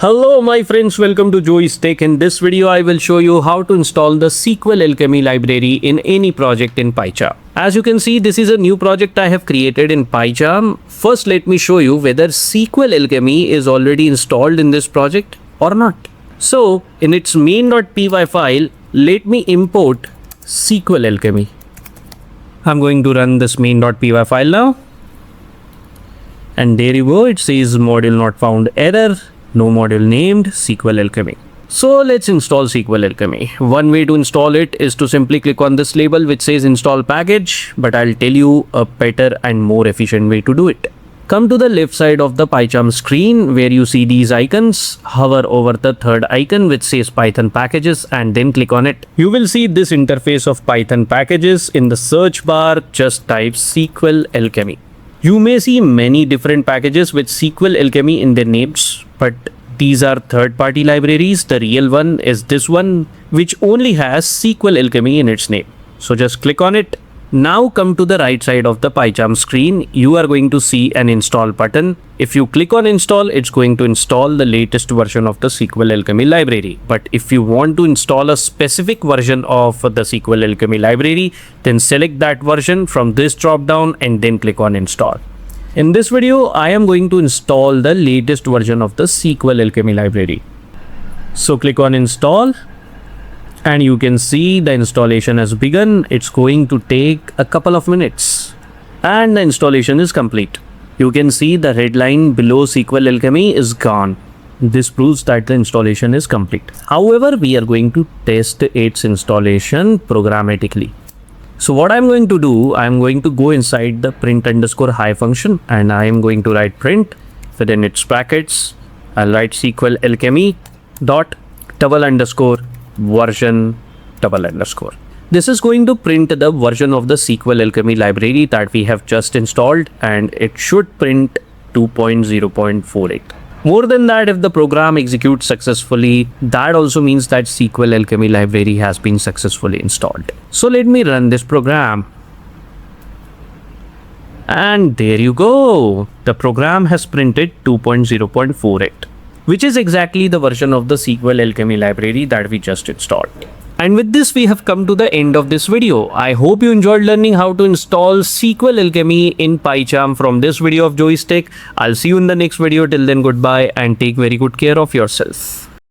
Hello my friends, welcome to Joey's Tech. In this video I will show you how to install the SQLAlchemy library in any project in Pycharm. As you can see, this is a new project I have created in Pycharm. First let me show you whether SQLAlchemy is already installed in this project or not. So in its main.py file, let me import SQLAlchemy. I'm going to run this main.py file now. And there you go, it says module not found error. No module named SQLAlchemy. So let's install SQLAlchemy. One way to install it is to simply click on this label which says install package, but I'll tell you a better and more efficient way to do it. Come to the left side of the Pycharm screen where you see these icons. Hover over the third icon which says Python packages and then click on it. You will see this interface of Python packages. In the search bar, just type SQLAlchemy. You may see many different packages with SQLAlchemy in their names, but these are third-party libraries. The real one is this one, which only has SQLAlchemy in its name. So just click on it. Now come to the right side of the Pycharm screen. You are going to see an install button. If you click on install, it's going to install the latest version of the SQLAlchemy library. But if you want to install a specific version of the SQLAlchemy library, then select that version from this drop down and then click on install. In this video, I am going to install the latest version of the SQLAlchemy library. So click on install. And you can see the installation has begun. It's going to take a couple of minutes and the installation is complete. You can see the red line below SQLAlchemy is gone. This proves that the installation is complete. However, we are going to test its installation programmatically. So what I'm going to do, I'm going to go inside the print_hi function and I am going to write print within its brackets. I'll write SQLAlchemy dot _version . This is going to print the version of the SQLAlchemy library that we have just installed, and it should print 2.0.48. More than that, if the program executes successfully, that also means that SQLAlchemy library has been successfully installed. So let me run this program. And there you go. The program has printed 2.0.48. which is exactly the version of the SQLAlchemy library that we just installed. And with this, we have come to the end of this video. I hope you enjoyed learning how to install SQLAlchemy in Pycharm from this video of Joey's Tech. I'll see you in the next video. Till then, goodbye and take very good care of yourself.